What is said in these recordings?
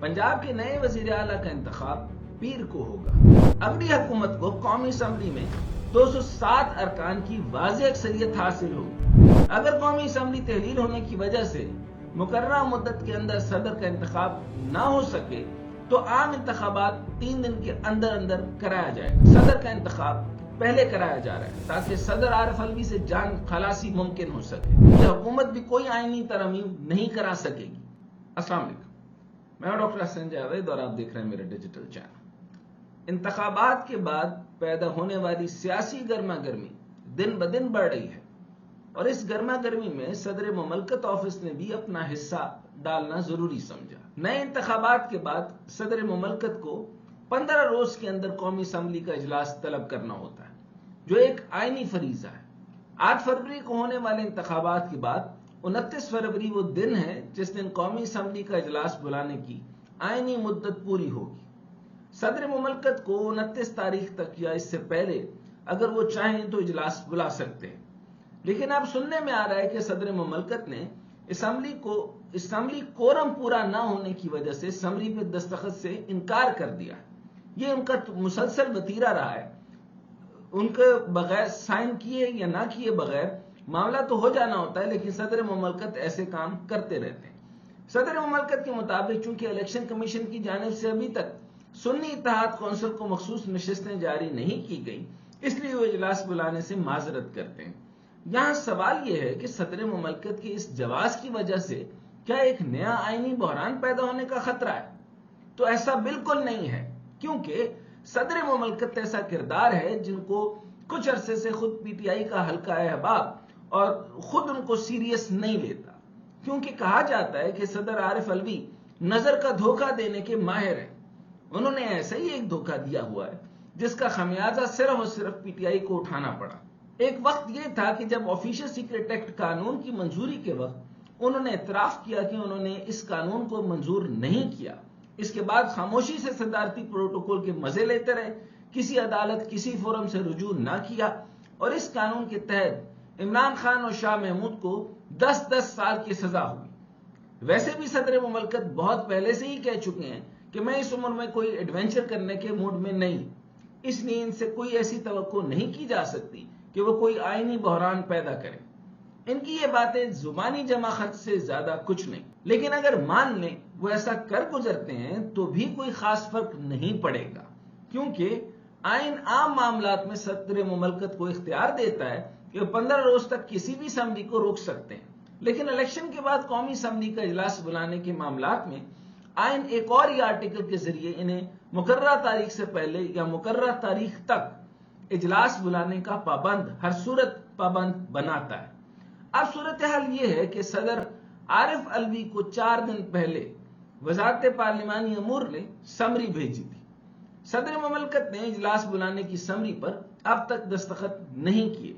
पंजाब के नए वजीर आला का इंतखाब पीर को होगा। अगली हुकूमत को कौमी असम्बली में 207 अरकान की वाज़ेह अक्सरियत हासिल होगी। अगर कौमी असम्बली तहलील होने की वजह से मुकर्ररा मुद्दत के अंदर सदर का इंतखाब ना हो सके तो आम इंतखाबात 3 दिन के अंदर अंदर कराया जाएगा। सदर का इंतखाब पहले कराया जा रहा है ताकि सदर आरिफ अलवी से जान खलासी मुमकिन हो सके। यह हुकूमत भी कोई आईनी तरमीम नहीं करा सकेगी। अस्सलाम वालेकुम, मैं डॉक्टर हसन जावेद और आप देख रहे हैं मेरे डिजिटल चैनल। इंतखाबात के बाद पैदा होने वाली सियासी गर्मा गर्मी दिन ब दिन बढ़ रही है और इस गर्मा गर्मी में सदर मुमलकत ऑफिस ने भी अपना हिस्सा डालना जरूरी समझा। नए इंतखाबात के बाद सदर मुमलकत को 15 रोज के अंदर कौमी असम्बली का इजलास तलब करना होता है, जो एक आईनी फरीजा है। 8 फरवरी को होने वाले इंतखाबात के बाद 29 फरवरी वो दिन है जिस दिन कौमी असम्बली का इजलास बुलाने की आईनी मुद्दत पूरी होगी। सदर मुमलकत को 29 तारीख तक या इससे पहले अगर वो चाहें तो इजलास बुला सकते हैं, लेकिन अब सुनने में आ रहा है कि सदर मुमलकत ने असम्बली कोरम पूरा ना होने की वजह से असम्बली पे दस्तखत से इनकार कर दिया। ये उनका मुसलसल वतीरा रहा है। उनके बगैर साइन किए या ना किए बगैर मामला तो हो जाना होता है, लेकिन सदर मुमलकत ऐसे काम करते रहते हैं। सदर मुमलकत के मुताबिक चूंकि इलेक्शन कमीशन की जानिब से अभी तक सुन्नी इत्तेहाद कौंसिल को मखसूस नशिस्तें जारी नहीं की गई, इसलिए वो इजलास बुलाने से माजरत करते हैं। यहां सवाल यह है कि सदर मुमलकत के इस जवाब की वजह से क्या एक नया आईनी बहरान पैदा होने का खतरा है? तो ऐसा बिल्कुल नहीं है, क्योंकि सदर मुमलकत ऐसा किरदार है जिनको कुछ अरसे से खुद पीटीआई का हल्का अहबाब और खुद उनको सीरियस नहीं लेता, क्योंकि कहा जाता है कि सदर आरिफ अलवी नजर का धोखा देने के माहिर हैं। उन्होंने ऐसा ही एक धोखा दिया हुआ है जिसका खमियाजा सिर्फ और सिर्फ पीटीआई को उठाना पड़ा। एक वक्त यह था कि जब ऑफिशियल सीक्रेट एक्ट कानून की मंजूरी के वक्त उन्होंने इतराफ किया कि उन्होंने इस कानून को मंजूर नहीं किया। इसके बाद खामोशी से सदारती प्रोटोकॉल के मजे लेते रहे, किसी अदालत किसी फोरम से रुजू ना किया और इस कानून के तहत इमरान खान और शाह महमूद को 10-10 साल की सजा हुई। वैसे भी सदर मुमलकत बहुत पहले से ही कह चुके हैं कि मैं इस उम्र में कोई एडवेंचर करने के मूड में नहीं, इसलिए इनसे कोई ऐसी तवक्को नहीं की जा सकती कि वो कोई आईनी बहरान पैदा करें। इनकी ये बातें जुबानी जमाखत से ज्यादा कुछ नहीं, लेकिन अगर मान लें वो ऐसा कर गुजरते हैं तो भी कोई खास फर्क नहीं पड़ेगा, क्योंकि आइन आम मामलात में सदर मुमलकत को इख्तियार देता है कि वो 15 रोज तक किसी भी असम्बली को रोक सकते हैं। लेकिन इलेक्शन के बाद कौमी असम्बली का इजलास बुलाने के मामलात में आइन एक और ही आर्टिकल के जरिए इन्हें मुकर्ररा तारीख से पहले या मुकर्ररा तारीख तक इजलास बुलाने का पाबंद हर सूरत पाबंद बनाता है। अब सूरत हाल यह है कि सदर आरिफ अलवी को 4 दिन पहले वजारत पार्लिमानी अमूर ने समरी भेजी थी। सदर मुमलकत ने इजलास बुलाने की समरी पर अब तक दस्तखत नहीं किए।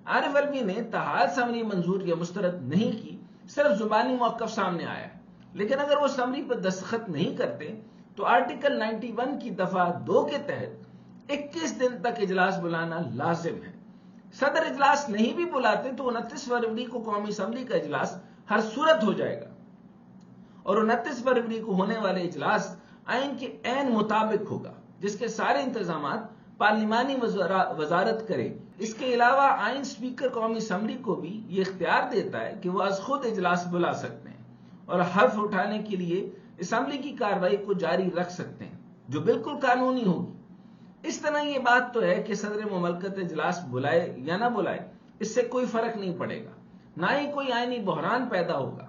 आरिफ अलवी ने तहाद समरी मंजूर या मुस्तरद नहीं की, सिर्फ जुबानी मौक़िफ़ सामने आया है। लेकिन अगर वो समरी पर दस्तखत नहीं करते तो आर्टिकल 91 की दफा 2 के तहत 21 दिन तक इजलास बुलाना लाजिम है। सदर इजलास नहीं भी बुलाते तो 29 फरवरी को कौमी असम्बली का इजलास हर सूरत हो जाएगा और 29 फरवरी को होने वाले इजलास आइन के ऐन मुताबिक होगा, जिसके सारे इंतजामात पार्लिमानी वजारत करेगी। इसके अलावा आइन स्पीकर कौमी असम्बली को भी ये इख्तियार देता है कि वह आज खुद इजलास बुला सकते हैं और हर्फ उठाने के लिए असम्बली की कार्रवाई को जारी रख सकते हैं, जो बिल्कुल कानूनी होगी। इस तरह ये बात तो है कि सदर मुमलकत इजलास बुलाए या ना बुलाए, इससे कोई फर्क नहीं पड़ेगा, ना ही कोई आईनी बहरान पैदा होगा।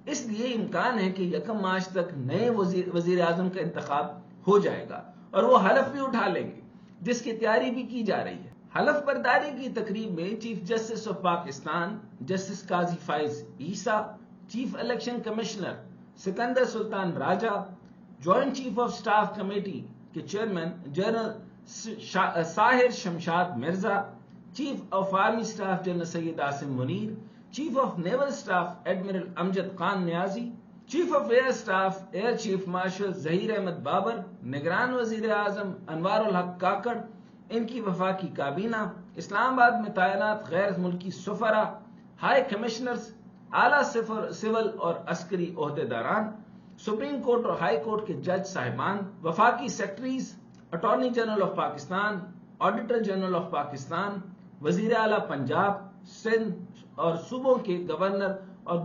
इसलिए इम्कान है कि 1 मार्च तक नए वजीर आजम का इंतखाब हो जाएगा और वो हलफ भी उठा लेंगे, जिसकी तैयारी भी की जा रही है। हलफ बर्दारी की तकरीब में chief justice of Pakistan justice Qazi Faez Isa, chief election commissioner Sikandar Sultan Raja, joint chief of staff committee के chairman general Sahir Shamshad Mirza, chief of army staff general Syed Asim Munir, chief of naval staff admiral Amjad Khan Niazi, chief of air staff air chief marshal Zaheer Ahmed Babar, निगरान वजीर आजम अनवारुल हक काकड़, इनकी वफाकी काबीना, इस्लामाबाद में तैनात गैर मुल्की सफरा, हाई कमिश्नर्स, आला सिविल और अस्करी ओहदेदारान, सुप्रीम कोर्ट और हाई कोर्ट के जज साहिबान, वफाकी secretaries, attorney general of Pakistan, auditor general of Pakistan, वजीर आला पंजाब, सिंध और सूबों के गवर्नर और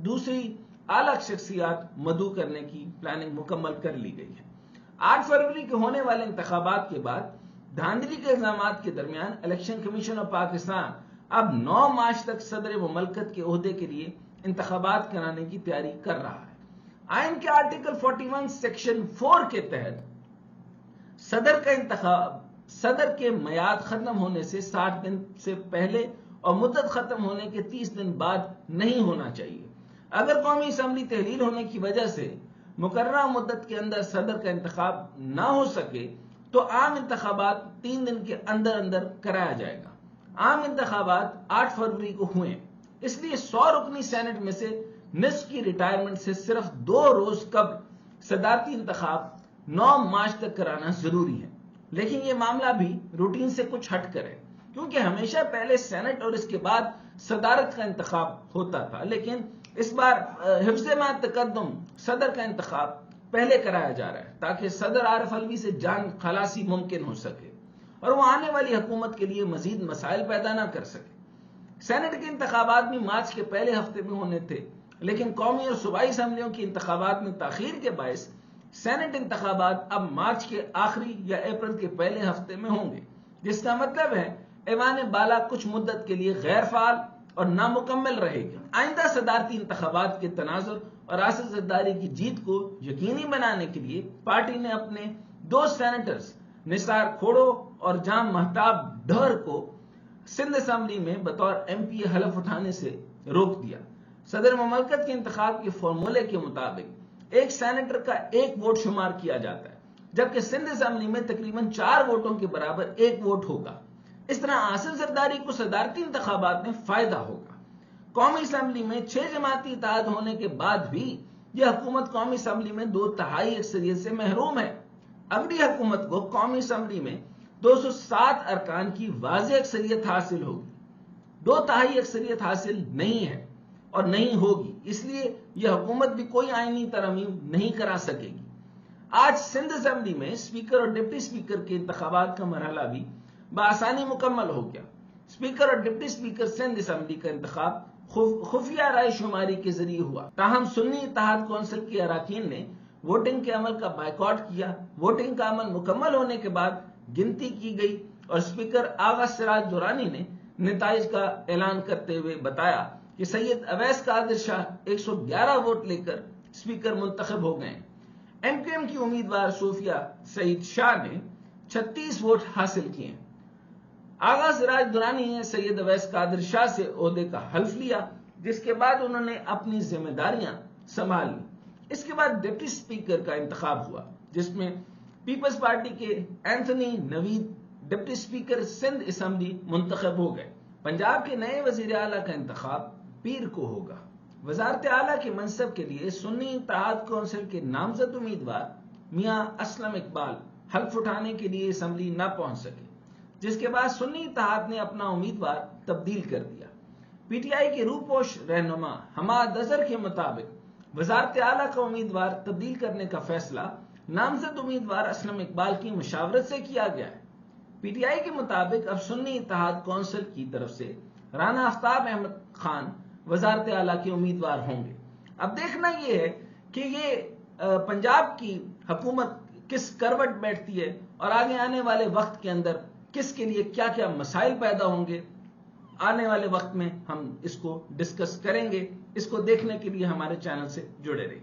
दूसरी आला शख्सियात मदऊ करने की प्लानिंग मुकम्मल कर ली गई है। 8 फरवरी के होने वाले इंतखाबात के बाद धांधली के इल्जामात के दरमियान इलेक्शन कमीशन ऑफ पाकिस्तान अब 9 मार्च तक सदर मुमलकत के ओहदे के लिए इंतखाबात कराने की तैयारी कर रहा है। आइन के आर्टिकल 41 सेक्शन 4 के तहत सदर के मियाद खत्म होने से 60 दिन से पहले और मुद्दत खत्म होने के 30 दिन बाद नहीं होना चाहिए। अगर कौमी असम्बली तहलील होने की वजह से मुकर्ररा मुद्दत के अंदर सदर का इंतखाब ना हो सके तो आम इंतखाबात 3 दिन के अंदर अंदर कराया जाएगा। आम इंतखाबात 8 फरवरी को हुए, इसलिए 100 रुकनी सेनेट में से निस्फ की रिटायरमेंट से सिर्फ 2 रोज कबल सदारती इंतखाब 9 मार्च तक कराना जरूरी है। लेकिन यह मामला भी रूटीन से कुछ हटकर है, क्योंकि हमेशा पहले सेनेट और इसके बाद सदारत का इंतखाब होता था, लेकिन इस बार हिफ्ज़े मा तकद्दुम सदर का इंतखाब पहले कराया जा रहा है ताकि सदर आरिफ अलवी से जान खलासी मुमकिन हो सके और वो आने वाली हुकूमत के लिए मजीद मसाइल पैदा ना कर सके। सेनेट के इंतखाबात भी मार्च के पहले हफ्ते में होने थे, लेकिन कौमी और सूबाई असम्बलियों के इंतखाबात में ताखीर के बायस सेनेट इंतखाबात अब मार्च के आखिरी या अप्रैल के पहले हफ्ते में होंगे, जिसका मतलब है ऐवान बाला कुछ मुद्दत के लिए गैर फाल और नामुकम्मल रहेगी। आइंदा सदारती इंतखाबात के तनाजुर और आसिफ जरदारी की जीत को यकीनी बनाने के लिए पार्टी ने अपने 2 सेनेटर्स निसार खोड़ो और जाम महताब डहर को सिंध असम्बली में बतौर MP हलफ उठाने से रोक दिया। सदर मुमलकत के इंतखाब के फॉर्मूले के मुताबिक एक सेनेटर का 1 वोट शुमार किया जाता है, जबकि सिंध असम्बली में तकरीबन 4 वोटों के बराबर 1 वोट होगा। इस तरह आसिफ जरदारी को सदारती इंतखाबात में फायदा होगा। कौमी असम्बली में 6 जमाती इत्तेहाद होने के बाद भी यह हुकूमत कौमी असम्बली में 2/3 अक्सरियत से महरूम है। अगली हुकूमत को कौमी असम्बली में 207 अरकान की वाज़ेह अक्सरियत हासिल होगी। 2/3 अक्सरियत हासिल नहीं है और नहीं होगी, इसलिए यह हुकूमत भी कोई आईनी तरमीम नहीं करा सकेगी। आज सिंध असम्बली में स्पीकर और डिप्टी स्पीकर के इंतखाबात का मरहला भी बआसानी मुकम्मल हो गया। स्पीकर और डिप्टी स्पीकर सिंध असम्बली का इंतखाब खुफिया राय शुमारी के जरिए हुआ। ताहम सुन्नी इत्तेहाद कौंसिल के अरकान ने वोटिंग के अमल का बायकॉट किया। वोटिंग का अमल मुकम्मल होने के बाद गिनती की गई और स्पीकर आगा सिराज दुरानी ने नताइज का ऐलान करते हुए बताया कि सैयद अवैस कादिर शाह 111 वोट लेकर स्पीकर मुंतखब हो गए। MQM की उम्मीदवार सूफिया सईद शाह ने 36 वोट हासिल किए। आगा सिराज दुरानी ने सैयद अवैस कादिर शाह से ओहदे का हल्फ लिया, जिसके बाद उन्होंने अपनी जिम्मेदारियां संभाल ली। इसके बाद डिप्टी स्पीकर का इंतखाब हुआ, जिसमें पीपल्स पार्टी के Anthony Naveed deputy speaker Sindh assembly मुंतखब हो गए। पंजाब के नए वजीर आला का इंतखाब पीर को होगा। वजारत आला के मनसब के लिए सुन्नी इत्तेहाद कौंसिल के नामजद उम्मीदवार मियां असलम इकबाल हल्फ उठाने के लिए असम्बली न पहुंच सके, जिसके बाद सुन्नी इत्तेहाद ने अपना उम्मीदवार तब्दील कर दिया। PTI के रूपोश रहनुमा हमाद अजहर के मुताबिक वजारत आला का उम्मीदवार तब्दील करने का फैसला नामजद उम्मीदवार असलम इकबाल की मुशावरत से किया गया है। PTI के मुताबिक अब सुन्नी इत्तेहाद कौंसिल की तरफ से राना आफ्ताब अहमद खान वजारत आला के उम्मीदवार होंगे। अब देखना यह है कि ये पंजाब की हुकूमत किस करवट बैठती है और आगे आने वाले वक्त के अंदर किसके लिए क्या क्या मसाइल पैदा होंगे। आने वाले वक्त में हम इसको डिस्कस करेंगे। इसको देखने के लिए हमारे चैनल से जुड़े रहिए।